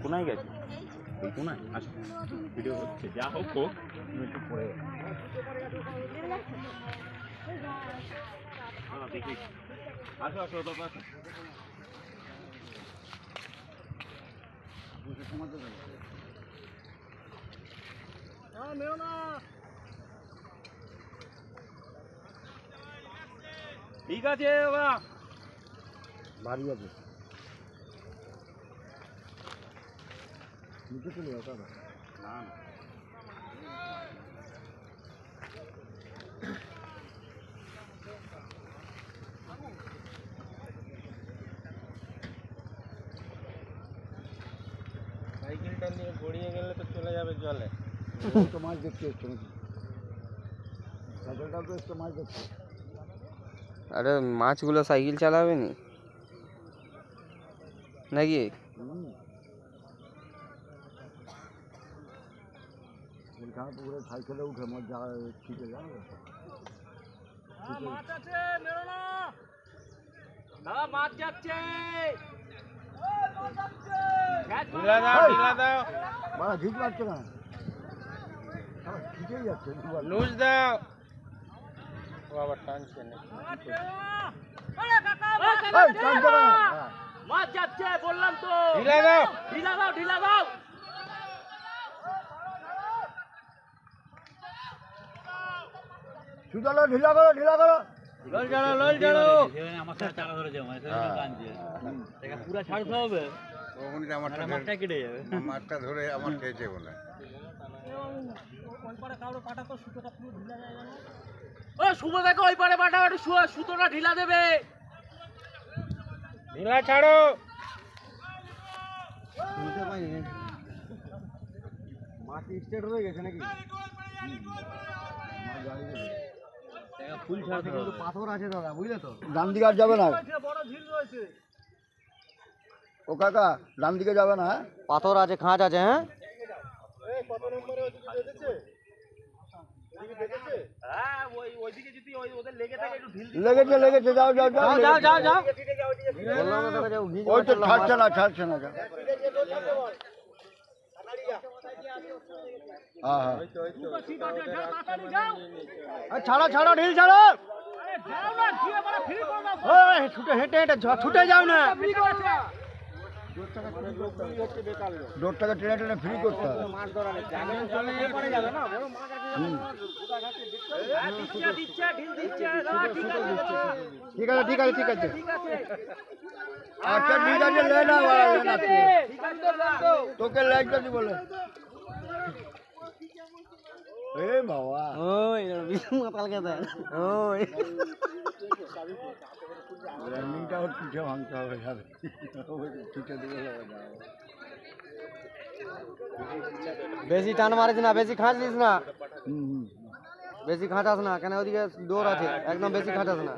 কোনায় গেছে ওই কোনায় আসো ভিডিও হচ্ছে যা হোক হোক একটু পরে দেখি আসো আসো দাদা আসো ঠিক আছে বাবা বাড়ি আছে নিচে চলে যাও দাদা না না সাইকেলটা নিয়ে গড়িয়ে গেলে তো চলে যাবে জলে তো মাছ দেখতে এসছো নাকি সাইকেলটাও তো এসছো মাছ দেখতে আরে মাছগুলো সাইকেল চালাবে নি নাকি এখানে পুকুরে সাইকেলে উঠে মাছ যা ছিটে যাও মাছ আছে মেরো না দাদা মাছ যাচ্ছে ঢিলা দাও ঢিলা দাও বাড়া ঘিচ মারছে না ছিটেই যাচ্ছে লুজ দাও ও আবার টানছে না মাছ যাচ্ছে বললাম তো ঢিলা দাও ঢিলা দাও ঢিলা দাও সুদালো ঢিলা করো ঢিলা করো লল জানো লল জানো আমার সাথে টাকা ধরে যাও কানছে টাকা পুরো ছাড়তে হবে ওখানে আমারটা মাছটা কেটে যাবে মাছটা ধরে আমার খেয়েছে বলে ওই পারে কারো পাটা তো সুতোটা পুরো ঢিলা যায় না ও শুভ দেখো ওই পারে পাটা একটু সুতোটা ঢিলা দেবে ঢিলা ছাড়ো মাছ স্টেট হয়ে গেছে নাকি ফুল ছাড়তে কিন্তু পাথর আছে দাদা বুঝলে তো ডান দিকে আর যাবে না বড় ঝিল রয়েছে ও কাকা ডান দিকে যাবে না পাথর আছে খাঁজ আছে হ্যাঁ কত নম্বরে হ্যাঁ ওইদিকে যদি ওদের লেগে থাকে একটু ঢিল লেগেছে লেগেছে যাও যাও যাও যাও যাও যাও ওই তো ছাড়ছে না ছাড়ছে না হ্যাঁ হ্যাঁ ছাড়ো ছাড়ো ঢিল ছাড়ো যাও না গিয়ে বড় ফ্রি করে দাও ওই ছুটে হেঁটে হেঁটে ছুটে যাও না ডোরটাকে টেনে টেনে ফ্রি করতে হবে দিচ্ছে দিচ্ছে ঢিল দিচ্ছে দাদা ঠিক আছে ঠিক আছে ঠিক আছে ঠিক আছে ঠিক আছে আচ্ছা ঠিক আছে লে না বাড়া, লে না তুই। ঠিক আছে তো তোকে লাইকটা দি বলে এ বাবা ওই মাতাল কে দেয় ওই ল্যান্ডিংটা ওর পিঠে ভাঙতে হবে সাথে পিঠে দিকে বেশি টান মারিস না বেশি খাঁচিস না হুম বেশি খাঁচাস না কেন ওদিকে দৌড় আছে একদম বেশি খাঁচাস না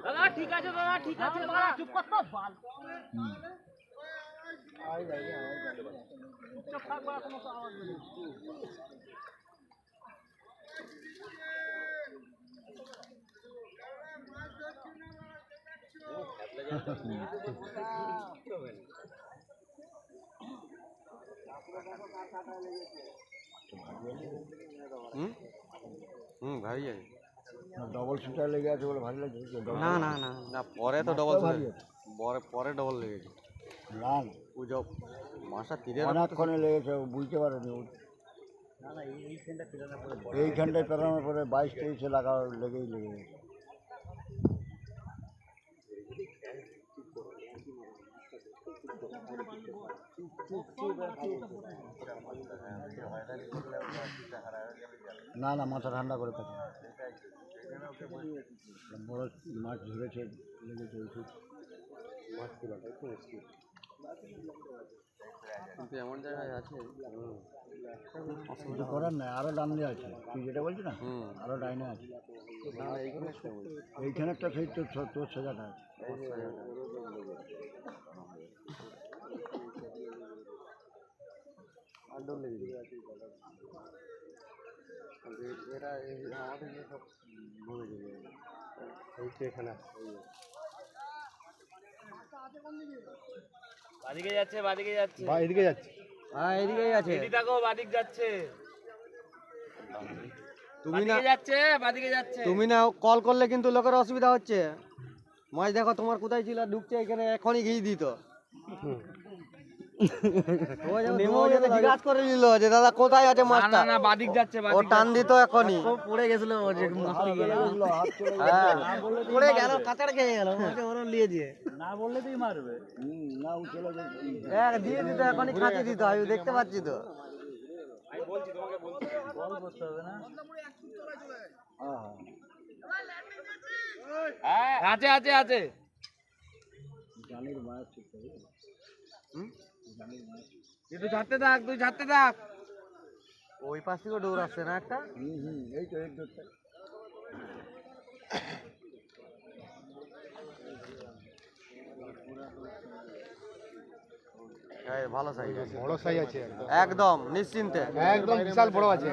দাদা ঠিক আছে দাদা ঠিক আছে দাদা চুপ কর তো বাল হুম চুপ থাক বাড়া কোনো তো আওয়াজ নেই ভারী আছে ডবল শুটার লেগে আছে বলে ভালো লাগছে না না না না পরে তো ডবল ভারী আছে পরে ডবল লেগেছে না ও যা মাসা তীরে অনেকক্ষণে লেগেছে ও বুঝতে পারেনি ও এইখানটায় পেরানোর পরে 22-23 লাগা লেগেই লেগে গেছে না না মাথা ঠান্ডা করে থাকে বড় মাছ ধরেছে লেগেছে ওষুধ মাছ তোলাটা একটু মুশকিল কিন্তু এমন জায়গায় আছে কিছু করার নাই আরো ডান দিয়ে আছে তুই যেটা বলছিস না আরো ডাইনে আছে এইখানে একটা সেই তোর সোজাটা আছে এরা আমাদের সব ভুলে যাবে এই এখানে বাদিকে যাচ্ছে বাদিকে যাচ্ছে বা এদিকে যাচ্ছে। হ্যাঁ এদিকেই আছে। এদিকে দেখো বাদিক যাচ্ছে তুমি না বাদিকে যাচ্ছে বাদিকে যাচ্ছে তুমি না কল করলে কিন্তু লোকের অসুবিধা হচ্ছে। মাছ দেখো তোমার কোথায় ছিল, ঢুকছে এখানে এখনই ঘিয়ে দিত। জিজ্ঞাসা করে নিল যে দাদা কোথায় আছে না মাছটা। না না বাদিক যাচ্ছে ও বাদিক টান দিত এখনই। পড়ে গেছিল হ্যাঁ পড়ে গেল, কাঁচাড় খেয়ে গেল, ওরা নিয়ে দিয়ে না বললে তুই মারবে না ও চলে গেছে। দিয়ে দিত এখনই খাঁচে দিত, আমি দেখতে পাচ্ছি তো। বল করতে হবে না হ্যাঁ হ্যাঁ আছে আছে আছে জানির মাছ ঠিক আছে। তুই ছাড়তে থাক তুই ছাড়তে থাক ওই পাশ থেকে দৌড় আসছে না একটা। এই তো এক দুটো হ্যাঁ ভালো সাইজ আছে, বড় সাইজ আছে একদম। একদম নিশ্চিন্তে। একদম বিশাল বড় আছে।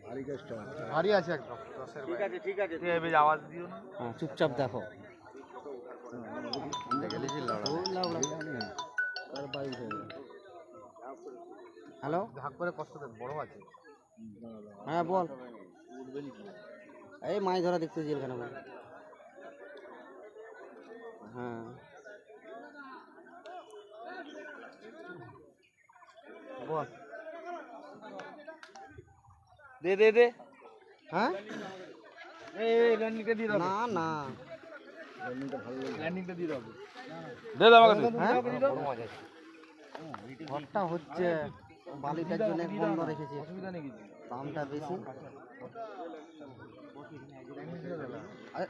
ভারী কাজটা ভারী আছে একদম। ঠিক আছে ঠিক আছে তুই এবে আওয়াজ দিও না হ্যাঁ চুপচাপ দেখো। হ্যালো, ভাগ করে কষ্ট দেন, বড় আছে। হ্যাঁ বল। এই মাছ ধরা দেখতেছি এখানে বল। হ্যাঁ বল। দে দে দে হ্যাঁ এই ল্যান্ডিংটা দিয়ে দাও না না ল্যান্ডিংটা দিয়ে দাও দে দাও আমাকে হ্যাঁ ঘরটা হচ্ছে বালিটার জন্য বন্ধ রেখেছি, অসুবিধা নেই কিছু দামটা বেশি। আরে,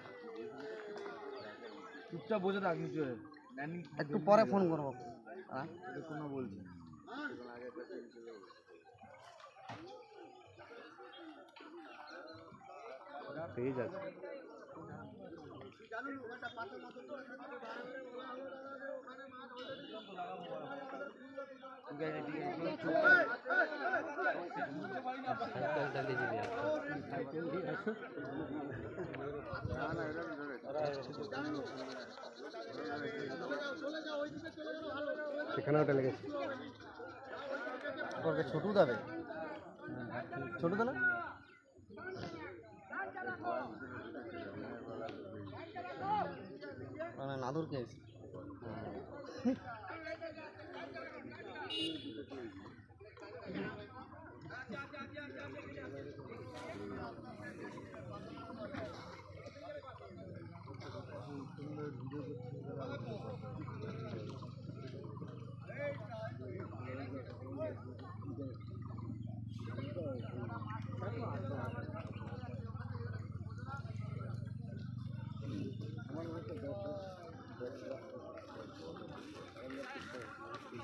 চুপচাপ বসে থাক নিচে ল্যান্ডিং একটু পরে ফোন করবো। হ্যাঁ কোনো বলছি পেজ আছে। সেখানে ওটা লেগেছে। করবে ছোটু দাবে, ছোটু দা না মানে নাদুর কেস।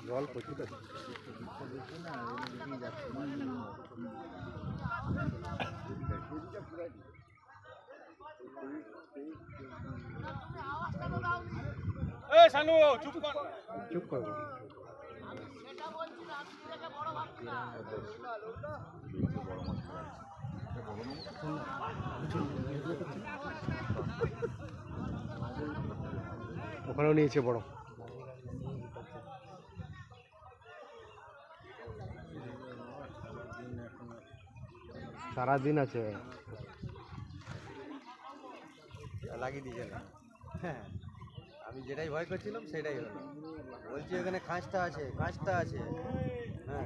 জল প্রচুর আছে। এই শানু চুপ কর চুপ করবো। ওখানেও নিয়েছে বড়। সারাদিন আছে। লাগিয়ে দিয়েছে না। হ্যাঁ আমি যেটাই ভয় করছিলাম সেটাই হলো। বলছি ওখানে খাঁচটা আছে, খাঁচটা আছে। হ্যাঁ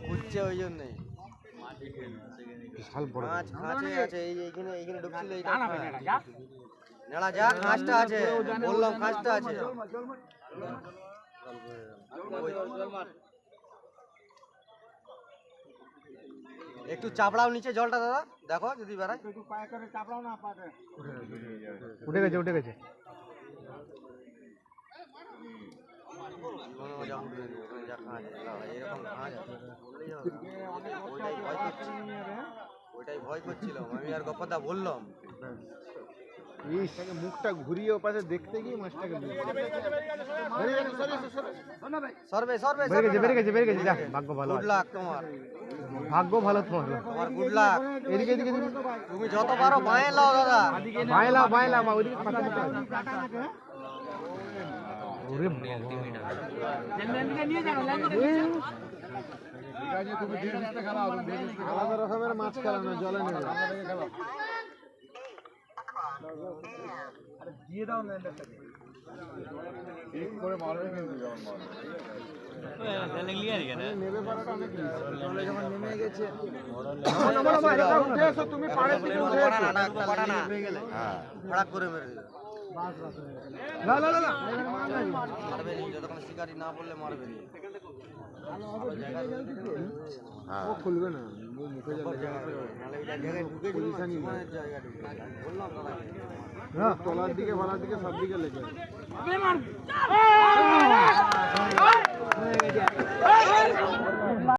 খুঁজছে ওই জন্যই। বিশাল বড়। মাছ খাঁচে আছে, এই এইখানে এইখানে ঢুকছিল এইটা। না না যা নেড়া যা, খাঁচটা আছে, বললাম খাঁচটা আছে। একটু চাপড়াও নিচে জলটা দাদা, দেখো যদি বেড়ায়। উঠে গেছে উঠে গেছে। জীবনে মজা উঠবে না, ওখানে যা খাঁচ আছে, এরকম খাঁচ আছে। ওইটাই ভয় করছিলাম আমি, আর গপ্পদা বললাম। ইসটাকে মুখটা ঘুরিয়ে ওপাশে দেখতে গিয়ে মাছটাকে সরবে সরবে বেড়ে গেছে বেড়ে গেছে। যাক ভাগ্য ভালো। গুড লাক তোমার, ভাগ্য ভালো তোমার। তোমার গুড লাক। এদিকে এদিকে তুমি যত পারো বাঁয়ে লাও দাদা। বাইলা বাইলা মা ওইদিকে ফাটা দিতে হবে। নিয়ে যাও আলাদা রকমের মাছ খেলানো জলে নেবে দিয়ে দাও ল্যান্ডারটাকে নেবে পারাটা অনেক জলে যখন নেমে গেছে তুমি ফাড়াক করে মেরে দিবে মারবে নি, যতক্ষণ শিকারি না বললে মারবে নি। ও খুলবে না মুখে হ্যাঁ তলার দিকে ভাড়ার দিকে সব দিকে লেগে